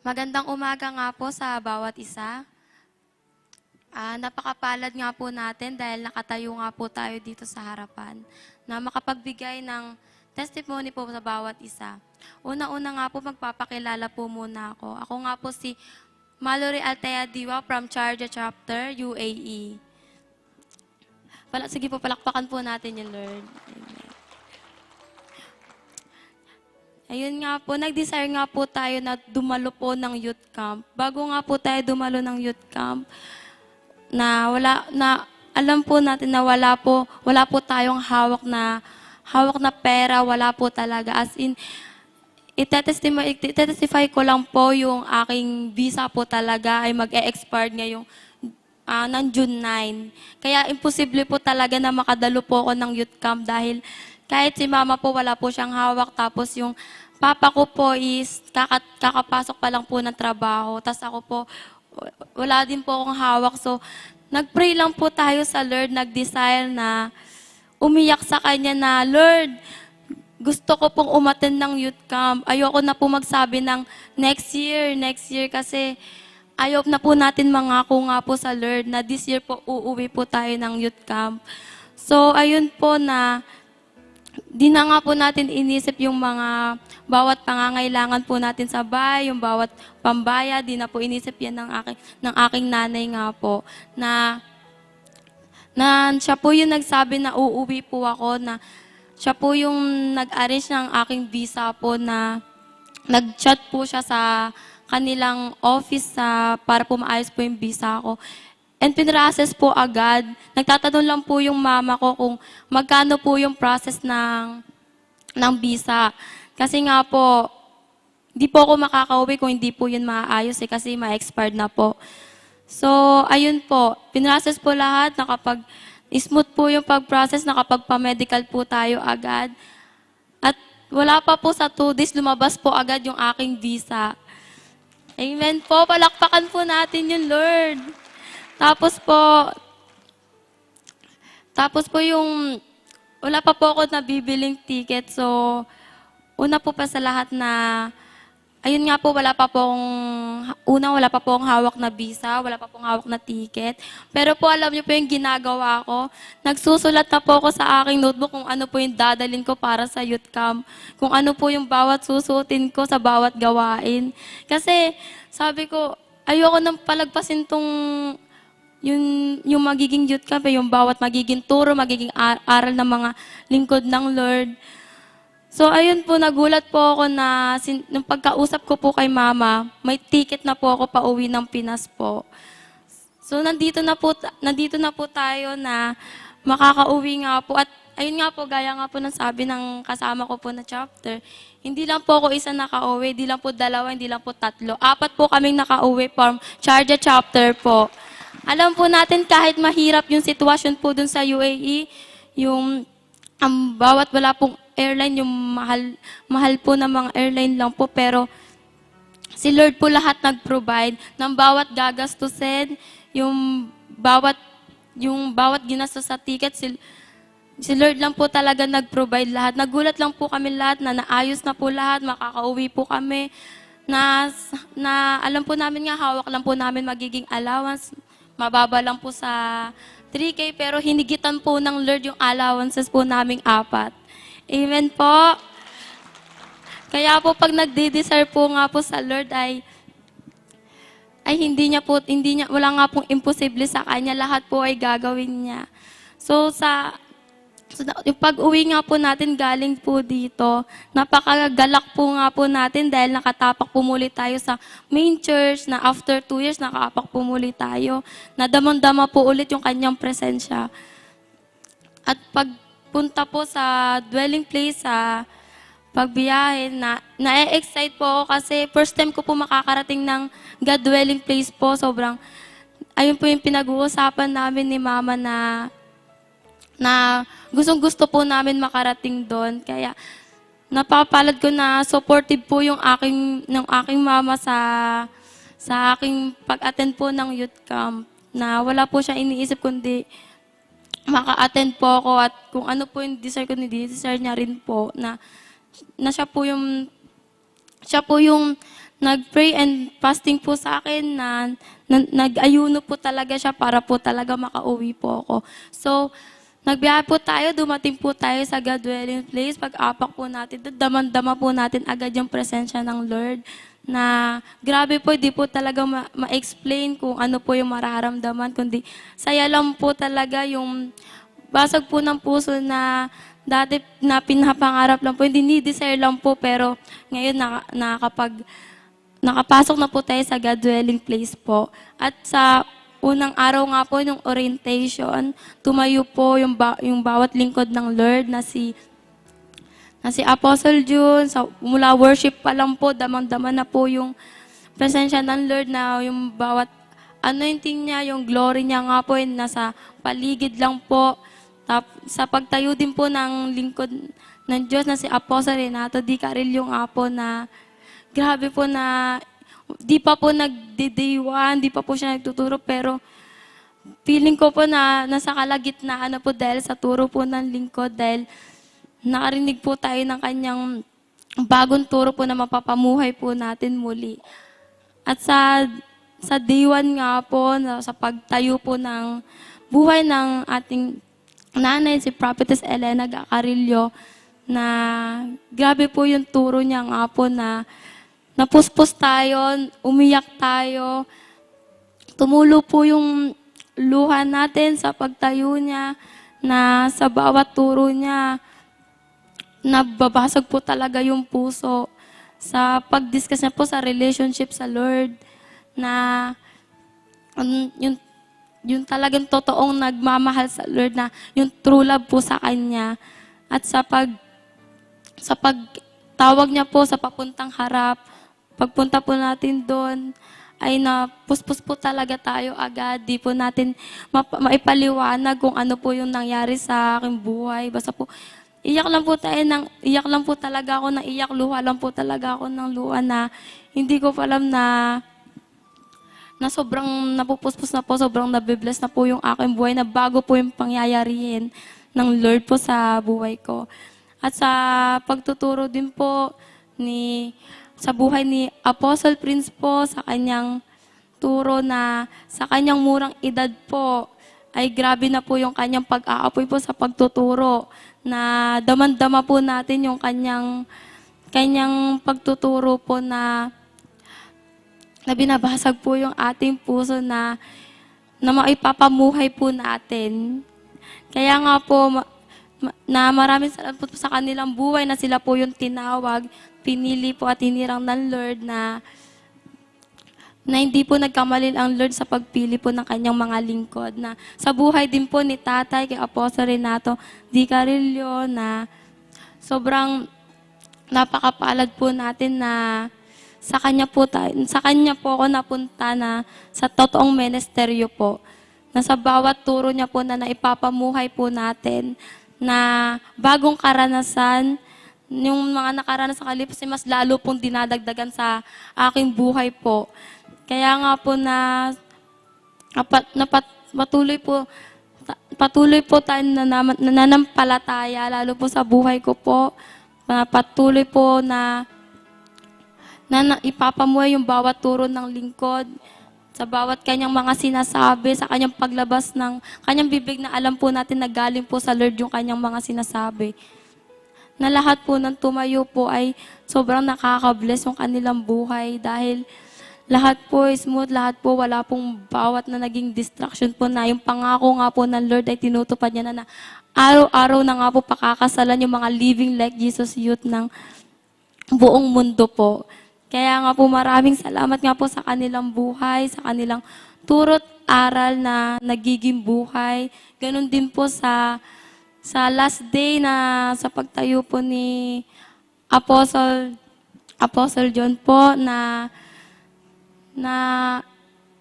Magandang umaga nga po sa bawat isa. Napakapalad nga po natin dahil nakatayo nga po tayo dito sa harapan na makapagbigay ng testimony po sa bawat isa. Una-una nga po magpapakilala po muna ako. Ako nga po si Mallory Altea Diwa from Sharjah Chapter, UAE. Sige po, palakpakan po natin yung Lord. Amen. Ayun nga po, nag-desire nga po tayo na dumalo po ng youth camp. Bago nga po tayo dumalo ng youth camp, alam po natin na wala po tayong hawak na pera, wala po talaga. As in, itetestify ko lang po yung aking visa po talaga ay mag-e-expire ngayong ng June 9. Kaya imposible po talaga na makadalo po ako ng youth camp dahil kahit si mama po wala po siyang hawak, tapos yung papa ko po is kakapasok pa lang po ng trabaho. Tapos ako po, wala din po akong hawak. So, nag-pray lang po tayo sa Lord, nag-desire na umiyak sa Kanya na, Lord, gusto ko pong umattend ng youth camp. Ayoko na po magsabi ng next year kasi ayaw na po natin mangako nga po sa Lord na this year po uuwi po tayo ng youth camp. So, ayun po na di na nga po natin inisip yung mga bawat pangangailangan po natin sa bahay, yung bawat pambaya, di na po inisip yan ng aking nanay nga po. Na siya po yung nagsabi na uuwi po ako, na siya po yung nag-arrange ng aking visa po, na nag-chat po siya sa kanilang office para po maayos po yung visa ko. And pinrocess po agad. Nagtatanong lang po yung mama ko kung magkano po yung process ng visa. Kasi nga po, di po ako makakauwi kung hindi po yun maayos kasi ma-expired na po. So, ayun po. Pinrocess po lahat. Smooth po yung pag-process. Nakapagpa-medical po tayo agad. At wala pa po sa 2 days, lumabas po agad yung aking visa. Amen po. Palakpakan po natin yun, Lord. Tapos po yung, wala pa po ako nabibiling ticket. So, una po pa sa lahat na, ayun nga po, wala pa pong hawak na visa, wala pa pong hawak na ticket. Pero po, alam niyo po yung ginagawa ko. Nagsusulat na po ako sa aking notebook kung ano po yung dadalhin ko para sa youth camp. Kung ano po yung bawat susutin ko sa bawat gawain. Kasi, sabi ko, ayoko nang palagpasin yung magiging youth camp, yung bawat magiging turo, magiging aral ng mga lingkod ng Lord. So, ayun po, nagulat po ako na nung pagkausap ko po kay mama, may ticket na po ako pauwi ng Pinas po. So, nandito na po tayo na makakauwi nga po. At ayun nga po, gaya nga po ng sabi ng kasama ko po na chapter, hindi lang po ako isa nakauwi, hindi lang po 2, hindi lang po 3. 4 po kaming nakauwi from Sharjah Chapter po. Alam po natin kahit mahirap yung sitwasyon po dun sa UAE, yung bawat wala pong airline, yung mahal po ng mga airline lang po, pero si Lord po lahat nag-provide ng bawat gagastusin, yung bawat ginastos sa ticket, si Lord lang po talaga nag-provide lahat. Nagulat lang po kami lahat na naayos na po lahat, makakauwi po kami, na alam po namin nga, hawak lang po namin magiging allowance. Mababa lang po sa 3K, pero hinigitan po ng Lord yung allowances po naming 4. Amen po. Kaya po pag nagde-desire po nga po sa Lord ay wala nga pong imposible sa Kanya. Lahat po ay gagawin niya. So yung pag-uwi nga po natin galing po dito, napakagalak po nga po natin dahil nakatapak po muli tayo sa main church na after 2 years, nakaapak po muli tayo. Nadamang-dama po ulit yung Kanyang presensya. At pagpunta po sa dwelling place, sa pagbiyahe, na-excite po ako kasi first time ko po makakarating ng God dwelling place po. Ayun po yung pinag-uusapan namin ni Mama na gustong-gusto po namin makarating doon. Kaya napapalad ko na supportive po yung aking mama sa aking pag-attend po ng youth camp. Na wala po siya iniisip kundi maka-attend po ako at kung ano po yung desire ko, desire niya rin po na siya po yung nag-pray and fasting po sa akin na nag-ayuno po talaga siya para po talaga makauwi po ako. So, nagbiyahe po tayo, dumating po tayo sa God dwelling place. Pag-apak po natin, daman-dama po natin agad yung presensya ng Lord na grabe po, di po talaga ma-explain kung ano po yung mararamdaman, kundi saya lang po talaga yung basag po ng puso na dati na pinapangarap lang po, hindi ni-desire lang po, pero ngayon nakapasok na po tayo sa God dwelling place po. At sa unang araw nga po, yung orientation, tumayo po yung bawat lingkod ng Lord na si Apostle June, mula worship pa lang po, damang-dama na po yung presensya ng Lord na yung bawat anointing niya, yung glory niya nga po, nasa paligid lang po. Sa pagtayo din po ng lingkod ng Diyos na si Apostle Renato Di Carillo nga po na grabe po na di pa po nagde-day one, di pa po siya nagtuturo, pero feeling ko po na nasa kalagitnaan na po dahil sa turo po ng lingkod, dahil nakarinig po tayo ng kanyang bagong turo po na mapapamuhay po natin muli. At sa day one nga po, sa pagtayo po ng buhay ng ating nanay, si Prophetess Elena Gacarillo, na grabe po yung turo niya nga po na napuspos tayo, umiyak tayo, tumulo po yung luha natin sa pagtayo niya, na sa bawat turo niya, nababasag po talaga yung puso sa pag-discuss niya po sa relationship sa Lord, na yung talagang totoong nagmamahal sa Lord, na yung true love po sa Kanya. At sa pagtawag niya po sa papuntang harap, pagpunta po natin doon, ay napuspos po talaga tayo agad. Di po natin maipaliwanag kung ano po yung nangyari sa aking buhay. Basta po, iyak lang po talaga ako ng iyak, luha lang po talaga ako ng luha, na hindi ko pa alam na sobrang napupuspos na po, sobrang nabibless na po yung aking buhay, na bago po yung pangyayarihin ng Lord po sa buhay ko. At sa pagtuturo din po sa buhay ni Apostle Prince po, sa kanyang turo na sa kanyang murang edad po, ay grabe na po yung kanyang pag-aapoy po sa pagtuturo, na daman-dama po natin yung kanyang pagtuturo po na binabasag po yung ating puso na maipapamuhay po natin. Kaya nga po, na maraming salamat po sa kanilang buhay na sila po yung tinawag, pinili po at hinirang ng Lord, na hindi po nagkamali ang Lord sa pagpili po ng kanyang mga lingkod. Na sa buhay din po ni Tatay, kay Apostle Renato Di Carillo, na sobrang napakapalad po natin na sa kanya po ako napunta na sa totoong ministeryo po. Na sa bawat turo niya po na naipapamuhay po natin, na bagong karanasan, yung mga nakaranas sa kalipas, mas lalo pong dinadagdagan sa aking buhay po. Kaya nga po patuloy po tayo nananampalataya, lalo po sa buhay ko po. Patuloy po na ipapamuhay yung bawat turo ng lingkod, sa bawat kanyang mga sinasabi, sa kanyang paglabas ng kanyang bibig, na alam po natin na galing po sa Lord yung kanyang mga sinasabi. Na lahat po ng tumayo po ay sobrang nakaka-bless yung kanilang buhay, dahil lahat po smooth, lahat po wala pong bawat na naging distraction po, na yung pangako nga po ng Lord ay tinutupad niya na araw-araw na nga po pakakasalan yung mga living like Jesus youth ng buong mundo po. Kaya nga po maraming salamat nga po sa kanilang buhay, sa kanilang turo't aral na nagiging buhay. Ganon din po sa last day na sa pagtayo po ni Apostle John po, na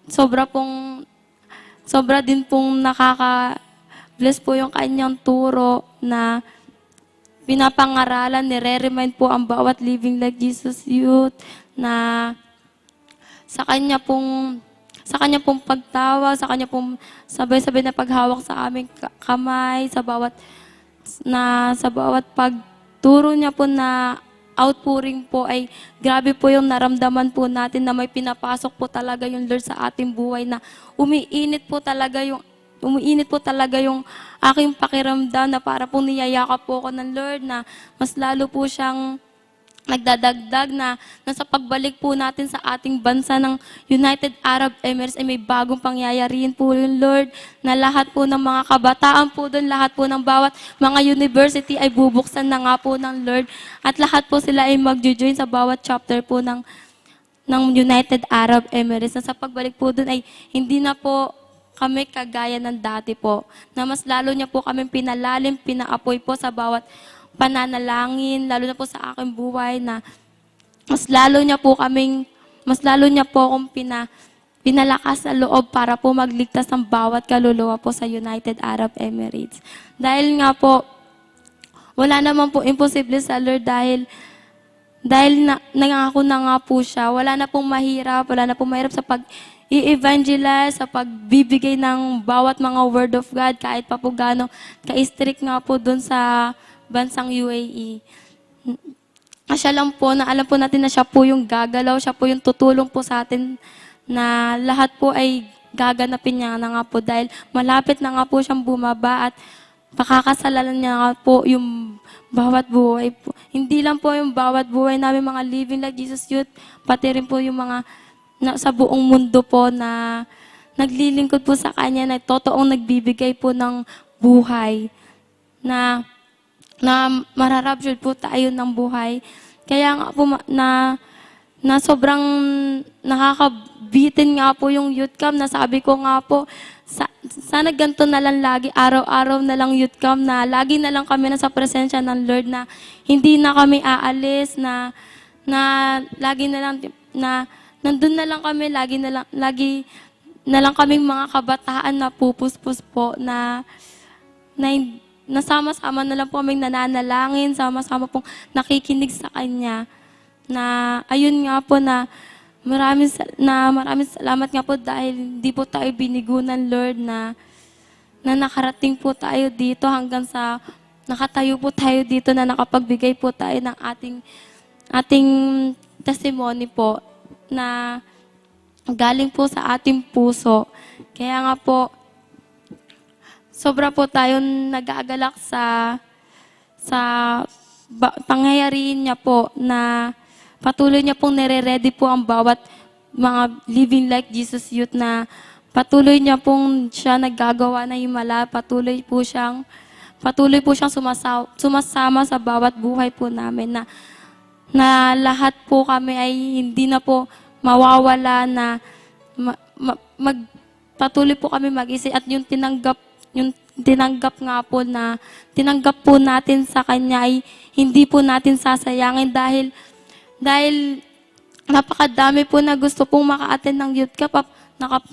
sobra din pong nakaka-bless po yung kanyang turo, na pinapangaralan, nire-remind po ang bawat living like Jesus youth, na sa kanya pong pagtawa, sa kanya pong sabay-sabay na paghawak sa aming kamay, sa bawat pagturo niya po na outpouring po ay grabe po yung naramdaman po natin na may pinapasok po talaga yung Lord sa ating buhay na umiinit po talaga yung aking pakiramdam na para po niyayakap po ako ng Lord na mas lalo po siyang nagdadagdag na nasa pagbalik po natin sa ating bansa ng United Arab Emirates ay may bagong pangyayariin po yung Lord na lahat po ng mga kabataan po doon, lahat po ng bawat mga university ay bubuksan na nga po ng Lord at lahat po sila ay magjo-join sa bawat chapter po ng United Arab Emirates na sa pagbalik po doon ay hindi na po kami kagaya ng dati po na mas lalo niya po kami pinalalim, pinaapoy po sa bawat pananalangin, lalo na po sa aking buhay na mas lalo niya po akong pinalakas sa loob para po magligtas ng bawat kaluluwa po sa United Arab Emirates. Dahil nga po, wala naman po imposible sa Lord dahil nangako na nga po siya, wala na pong mahirap sa i-evangelize, sa pagbibigay ng bawat mga word of God, kahit pa po gano'ng ka-strict nga po doon sa bansang UAE. Siya lang po na alam po natin na siya po yung gagalaw, siya po yung tutulong po sa atin na lahat po ay gaganapin niya na nga po dahil malapit na nga po siyang bumaba at pakakasalan niya nga po yung bawat buhay po. Hindi lang po yung bawat buhay namin mga Living Like Jesus Youth, pati rin po yung mga sa buong mundo po na naglilingkod po sa Kanya na totoong nagbibigay po ng buhay na mararapture po tayo ng buhay. Kaya nga po na sobrang nakakabitin nga po yung youth camp na sabi ko nga po, sana ganito na lang lagi, araw-araw na lang youth camp na lagi na lang kami nasa presensya ng Lord na hindi na kami aalis, na lagi na lang, na nandun na lang kami, lagi na lang kaming mga kabataan na pupuspos po na sama-sama na lang po kaming nananalangin, sama-sama pong nakikinig sa Kanya. Na ayun nga po na maraming salamat nga po dahil hindi po tayo binigo ng Lord na nakarating po tayo dito hanggang sa nakatayo po tayo dito na nakapagbigay po tayo ng ating testimony po na galing po sa ating puso. Kaya nga po, sobra po tayong nag-aagalak sa pangyayariin niya po na patuloy niya pong nire-ready po ang bawat mga Living Like Jesus Youth na patuloy niya pong siya naggagawa na himala, patuloy po siyang sumasama sa bawat buhay po namin na lahat po kami ay hindi na po mawawala na patuloy po kami mag-isip at yung tinanggap nga po na tinanggap po natin sa Kanya ay hindi po natin sasayangin dahil napakadami po na gusto pong maka-attend ng youth camp.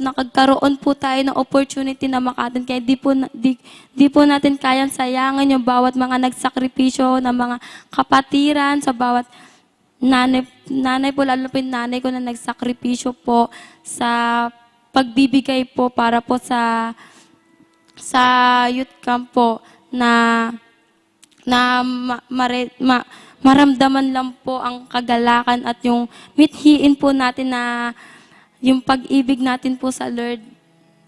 Nakagkaroon po tayo ng opportunity na maka-attend kaya di po natin kayang sayangin yung bawat mga nagsakripisyo ng mga kapatiran sa bawat nanay po, lalo po yung nanay ko na nagsakripisyo po sa pagbibigay po para po sa youth camp po na maramdaman lang po ang kagalakan at yung mithiin po natin na yung pag-ibig natin po sa Lord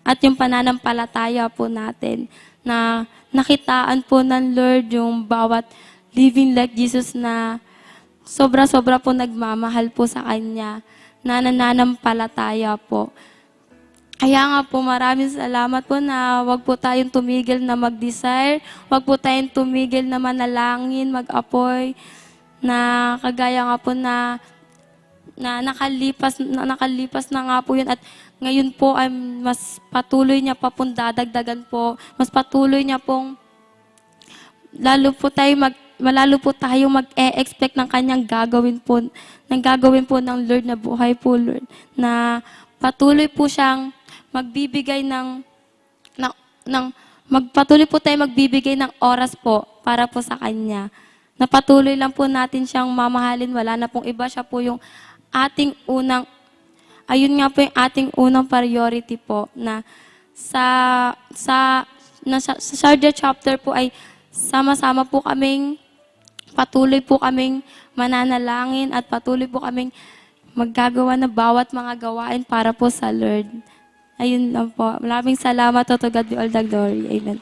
at yung pananampalataya po natin na nakitaan po ng Lord yung bawat Living Like Jesus na sobra-sobra po nagmamahal po sa Kanya na nananampalataya po. Kaya nga po, maraming salamat po na wag po tayong tumigil na mag-desire, wag po tayong tumigil na manalangin, mag-apoy, na kagaya nga po na nakalipas na nga po yun at ngayon po ay mas patuloy niya pa pong dadagdagan po, mas patuloy niya pong lalo po tayo mag-e-expect ng Kanyang gagawin po ng Lord na buhay po, Lord, na patuloy po siyang magbibigay patuloy po tayo magbibigay ng oras po para po sa Kanya. Na patuloy lang po natin siyang mamahalin, wala na pong iba, siya po yung ating ating unang priority po na sa Sharjah chapter po ay sama-sama po kaming patuloy po kaming mananalangin at patuloy po kaming maggagawa ng bawat mga gawain para po sa Lord. Ayun lang po. Maraming salamat. To God be all the glory. Amen.